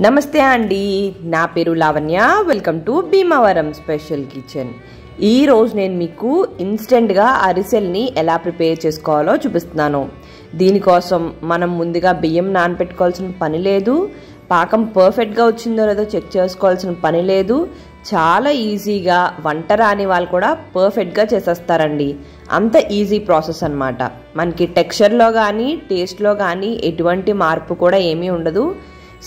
నమస్తే అండి, నా పేరు Lavanya. Welcome to Bhimavaram special kitchen. ఈరోజు నేను మీకు ఇన్స్టెంట్గా అరిసెల్ని ఎలా ప్రిపేర్ చేసుకోవాలో చూపిస్తున్నాను. దీనికోసం మనం ముందుగా బియ్యం నానబెట్టుకోవాల్సిన పని లేదు, పాకం పర్ఫెక్ట్గా వచ్చిందో లేదో చెక్ చేసుకోవాల్సిన పని లేదు. చాలా ఈజీగా వంట రాని వాళ్ళు కూడా పర్ఫెక్ట్గా చేసేస్తారండి. అంత ఈజీ ప్రాసెస్ అన్నమాట. మనకి టెక్స్చర్లో కానీ టేస్ట్లో కానీ ఎటువంటి మార్పు కూడా ఏమీ ఉండదు.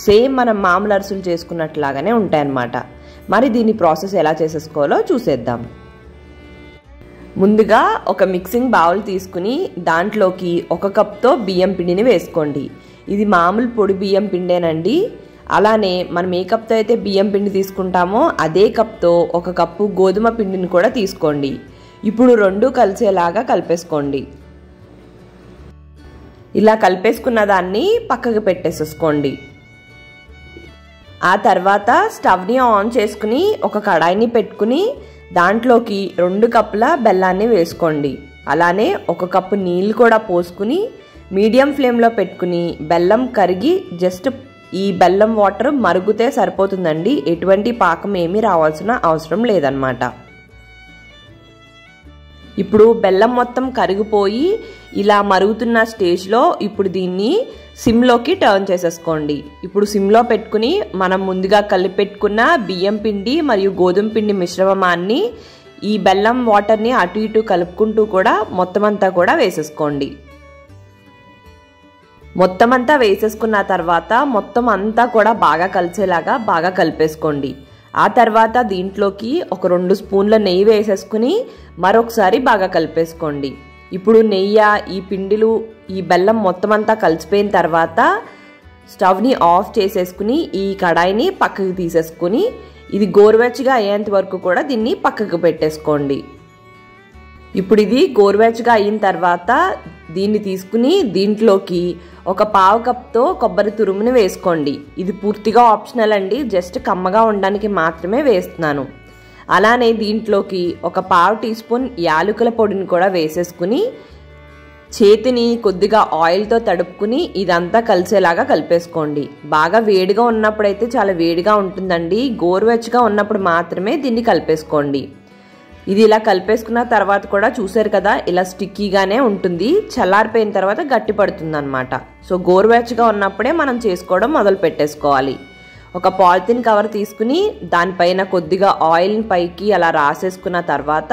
సేమ్ మనం మామూలు అరిసెలు చేసుకున్నట్లాగానే ఉంటాయన్నమాట. మరి దీని ప్రాసెస్ ఎలా చేసేసుకోవాలో చూసేద్దాం. ముందుగా ఒక మిక్సింగ్ బౌల్ తీసుకుని దాంట్లోకి 1 కప్తో బియ్యం పిండిని వేసుకోండి. ఇది మామూలు పొడి బియ్యం పిండేనండి. అలానే మనం ఏ కప్తో అయితే బియ్యం పిండి తీసుకుంటామో అదే కప్తో 1 కప్పు గోధుమ పిండిని కూడా తీసుకోండి. ఇప్పుడు రెండు కలిసేలాగా కలిపేసుకోండి. ఇలా కలిపేసుకున్న దాన్ని పక్కకు పెట్టేసేసుకోండి. ఆ తర్వాత స్టవ్ని ఆన్ చేసుకుని ఒక కడాయిని పెట్టుకుని దాంట్లోకి 2 కప్పుల బెల్లాన్ని వేసుకోండి. అలానే 1 కప్పు నీళ్ళు కూడా పోసుకుని మీడియం ఫ్లేమ్లో పెట్టుకుని బెల్లం కరిగి జస్ట్ ఈ బెల్లం వాటర్ మరుగుతే సరిపోతుందండి. ఎటువంటి పాకం ఏమీ రావాల్సిన అవసరం లేదన్నమాట. ఇప్పుడు బెల్లం మొత్తం కరిగిపోయి ఇలా మరుగుతున్న స్టేజ్లో ఇప్పుడు దీన్ని సిమ్లోకి టర్న్ చేసేసుకోండి. ఇప్పుడు సిమ్లో పెట్టుకుని మనం ముందుగా కలిపెట్టుకున్న బియ్యం పిండి మరియు గోధుమ పిండి మిశ్రమాన్ని ఈ బెల్లం వాటర్ని అటు ఇటు కలుపుకుంటూ కూడా మొత్తం అంతా కూడా వేసేసుకోండి. మొత్తం అంతా వేసేసుకున్న తర్వాత మొత్తం అంతా కూడా బాగా కలిసేలాగా బాగా కలిపేసుకోండి. ఆ తర్వాత దీంట్లోకి ఒక 2 స్పూన్ల నెయ్యి వేసేసుకుని మరొకసారి బాగా కలిపేసుకోండి. ఇప్పుడు నెయ్యి, ఈ పిండిలు, ఈ బెల్లం మొత్తం అంతా కలిసిపోయిన తర్వాత స్టవ్ని ఆఫ్ చేసేసుకుని ఈ కడాయిని పక్కకి తీసేసుకుని ఇది గోరువెచ్చగా అయ్యేంత వరకు కూడా దీన్ని పక్కకు పెట్టేసుకోండి. ఇప్పుడు ఇది గోరువెచ్చగా అయిన తర్వాత దీన్ని తీసుకుని దీంట్లోకి 1/4 కప్తో కొబ్బరి తురుముని వేసుకోండి. ఇది పూర్తిగా ఆప్షనల్ అండి, జస్ట్ కమ్మగా ఉండడానికి మాత్రమే వేస్తున్నాను. అలానే దీంట్లోకి 1/4 టీ స్పూన్ యాలకుల పొడిని కూడా వేసేసుకుని చేతిని కొద్దిగా ఆయిల్తో తడుపుకుని ఇదంతా కలిసేలాగా కలిపేసుకోండి. బాగా వేడిగా ఉన్నప్పుడైతే చాలా వేడిగా ఉంటుందండి, గోరువెచ్చగా ఉన్నప్పుడు మాత్రమే దీన్ని కలిపేసుకోండి. ఇది ఇలా కలిపేసుకున్న తర్వాత కూడా చూసారు కదా, ఇలా స్టిక్కీగానే ఉంటుంది. చల్లారిపోయిన తర్వాత గట్టి పడుతుంది అనమాట. సో గోరువెచ్చగా ఉన్నప్పుడే మనం చేసుకోవడం మొదలు పెట్టేసుకోవాలి. ఒక పాలిథిన్ కవర్ తీసుకుని దానిపైన కొద్దిగా ఆయిల్ని పైకి అలా రాసేసుకున్న తర్వాత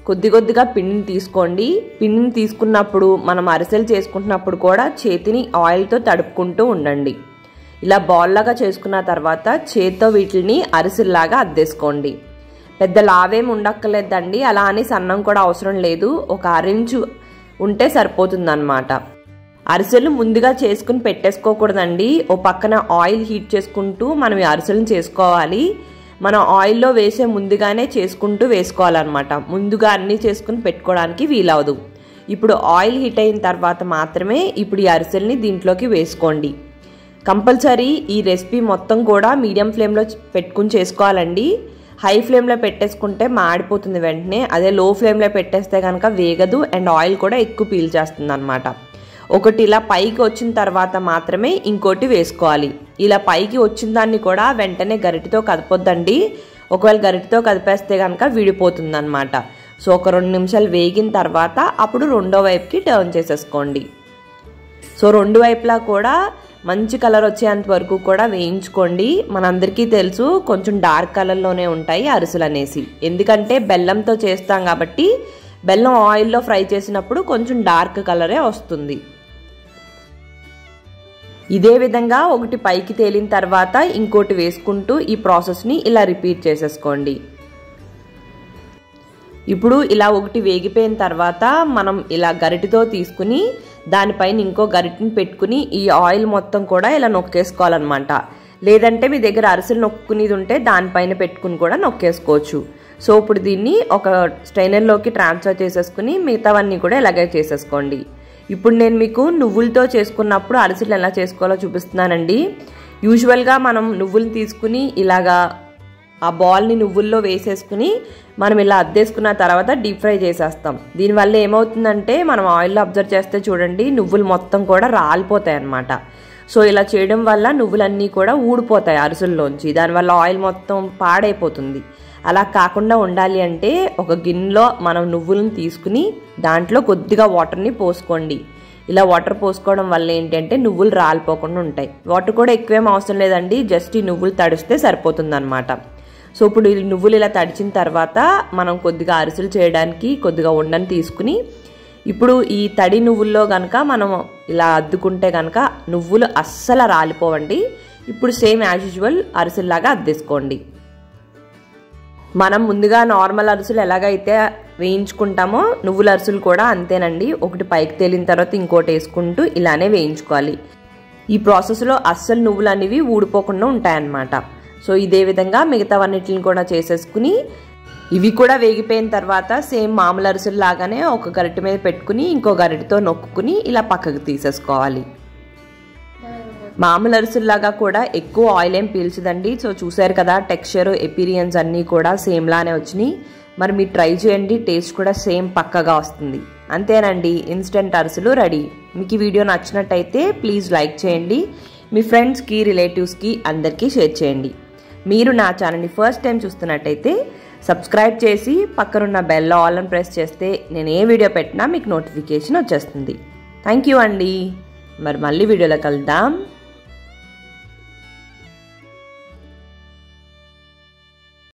కొద్దిగా పిండిని తీసుకోండి. పిండిని తీసుకున్నప్పుడు మనం అరిసెలు చేసుకుంటున్నప్పుడు కూడా చేతిని ఆయిల్తో తడుపుకుంటూ ఉండండి. ఇలా బాల్లాగా చేసుకున్న తర్వాత చేత్తో వీటిని అరిసెల్లాగా అద్దేసుకోండి. పెద్ద లావేం ఉండక్కర్లేదండి, అలా అని సన్నం కూడా అవసరం లేదు. ఒక 1/2 ఇంచు ఉంటే సరిపోతుంది అన్నమాట. అరిసెలు ముందుగా చేసుకుని పెట్టేసుకోకూడదండి. ఓ పక్కన ఆయిల్ హీట్ చేసుకుంటూ మనం ఈ అరిసెలను చేసుకోవాలి. మనం ఆయిల్లో వేసే ముందుగానే చేసుకుంటూ వేసుకోవాలన్నమాట. ముందుగా అన్నీ చేసుకుని పెట్టుకోవడానికి వీలవదు. ఇప్పుడు ఆయిల్ హీట్ అయిన తర్వాత మాత్రమే ఇప్పుడు ఈ అరిసెల్ని దీంట్లోకి వేసుకోండి. కంపల్సరీ ఈ రెసిపీ మొత్తం కూడా మీడియం ఫ్లేమ్లో పెట్టుకుని చేసుకోవాలండి. హై ఫ్లేమ్లో పెట్టేసుకుంటే మాడిపోతుంది వెంటనే. అదే లో ఫ్లేమ్లో పెట్టేస్తే కనుక వేగదు అండ్ ఆయిల్ కూడా ఎక్కువ పీల్చేస్తుంది అనమాట. ఒకటి ఇలా పైకి వచ్చిన తర్వాత మాత్రమే ఇంకోటి వేసుకోవాలి. ఇలా పైకి వచ్చిన దాన్ని కూడా వెంటనే గరిటెతో కదపొద్దండి. ఒకవేళ గరిటెతో కదిపేస్తే కనుక విడిపోతుంది అనమాట. సో ఒక 2 నిమిషాలు వేగిన తర్వాత అప్పుడు రెండో వైపుకి టర్న్ చేసేసుకోండి. సో 2 వైపులా కూడా మంచి కలర్ వచ్చేంత వరకు కూడా వేయించుకోండి. మనందరికీ తెలుసు కొంచెం డార్క్ కలర్లోనే ఉంటాయి అరిసెలు అనేసి, ఎందుకంటే బెల్లంతో చేస్తాం కాబట్టి బెల్లం ఆయిల్లో ఫ్రై చేసినప్పుడు కొంచెం డార్క్ కలరే వస్తుంది. ఇదే విధంగా ఒకటి పైకి తేలిన తర్వాత ఇంకోటి వేసుకుంటూ ఈ ప్రాసెస్ని ఇలా రిపీట్ చేసేసుకోండి. ఇప్పుడు ఇలా ఒకటి వేగిపోయిన తర్వాత మనం ఇలా గరిటెతో తీసుకుని దానిపైన ఇంకో గరిటెని పెట్టుకుని ఈ ఆయిల్ మొత్తం కూడా ఇలా నొక్కేసుకోవాలన్నమాట. లేదంటే మీ దగ్గర అరిసెలు నొక్కునేది ఉంటే దానిపైన పెట్టుకుని కూడా నొక్కేసుకోవచ్చు. సో ఇప్పుడు దీన్ని ఒక స్ట్రైనర్లోకి ట్రాన్స్ఫర్ చేసేసుకుని మిగతావన్నీ కూడా ఇలాగే చేసేసుకోండి. ఇప్పుడు నేను మీకు నువ్వులతో చేసుకున్నప్పుడు అరిసెలు ఎలా చేసుకోవాలో చూపిస్తున్నానండి. యూజువల్గా మనం నువ్వులు తీసుకుని ఇలాగా ఆ బాల్ని నువ్వుల్లో వేసేసుకుని మనం ఇలా అద్దేసుకున్న తర్వాత డీప్ ఫ్రై చేసేస్తాం. దీనివల్ల ఏమవుతుందంటే మనం ఆయిల్లో అబ్జర్వ్ చేస్తే చూడండి నువ్వులు మొత్తం కూడా రాలిపోతాయి అన్నమాట. సో ఇలా చేయడం వల్ల నువ్వులన్నీ కూడా ఊడిపోతాయి అరిసెల్లోంచి, దానివల్ల ఆయిల్ మొత్తం పాడైపోతుంది. అలా కాకుండా ఉండాలి అంటే ఒక గిన్నెలో మనం నువ్వులను తీసుకుని దాంట్లో కొద్దిగా వాటర్ని పోసుకోండి. ఇలా వాటర్ పోసుకోవడం వల్ల ఏంటంటే నువ్వులు రాలిపోకుండా ఉంటాయి. వాటర్ కూడా ఎక్కువేం అవసరం లేదండి, జస్ట్ ఈ నువ్వులు తడిస్తే సరిపోతుంది అనమాట. సో ఇప్పుడు ఈ నువ్వులు ఇలా తడిచిన తర్వాత మనం కొద్దిగా అరిసెలు చేయడానికి కొద్దిగా ఉండని తీసుకుని ఇప్పుడు ఈ తడి నువ్వుల్లో కనుక మనం ఇలా అద్దుకుంటే కనుక నువ్వులు అస్సలు రాలిపోవండి. ఇప్పుడు సేమ్ యాజ్ యూజువల్ అరిసెల్లాగా అద్దేసుకోండి. మనం ముందుగా నార్మల్ అరిసెలు ఎలాగైతే వేయించుకుంటామో నువ్వుల అరిసెలు కూడా అంతేనండి. ఒకటి పైకి తేలిన తర్వాత ఇంకోటి వేసుకుంటూ ఇలానే వేయించుకోవాలి. ఈ ప్రాసెస్లో అస్సలు నువ్వులు అనేవి ఊడిపోకుండా ఉంటాయన్నమాట. సో ఇదే విధంగా మిగతావన్నిటిని కూడా చేసేసుకుని ఇవి కూడా వేగిపోయిన తర్వాత సేమ్ మామూలు అరిసెలు లాగానే ఒక గరిటె మీద పెట్టుకుని ఇంకో గరిటెతో నొక్కుని ఇలా పక్కకు తీసేసుకోవాలి. మామూలు అరిసెల్లాగా కూడా ఎక్కువ ఆయిల్ ఏం పీల్చదండి. సో చూసారు కదా, టెక్స్చర్ ఎపీరియన్స్ అన్నీ కూడా సేమ్ లానే వచ్చినాయి. మరి మీరు ట్రై చేయండి, టేస్ట్ కూడా సేమ్ పక్కగా వస్తుంది. అంతేనండి, ఇన్స్టెంట్ అరిసెలు రెడీ. మీకు ఈ వీడియో నచ్చినట్టయితే ప్లీజ్ లైక్ చేయండి, మీ ఫ్రెండ్స్కి రిలేటివ్స్కి అందరికీ షేర్ చేయండి. మీరు నా ఛానల్ని ఫస్ట్ టైం చూస్తున్నట్టయితే సబ్స్క్రైబ్ చేసి పక్కనున్న బెల్ ఆల్ అని ప్రెస్ చేస్తే నేను ఏ వీడియో పెట్టినా మీకు నోటిఫికేషన్ వచ్చేస్తుంది. థ్యాంక్ యూ అండి. మరి మళ్ళీ వీడియోలో కలుద్దాం.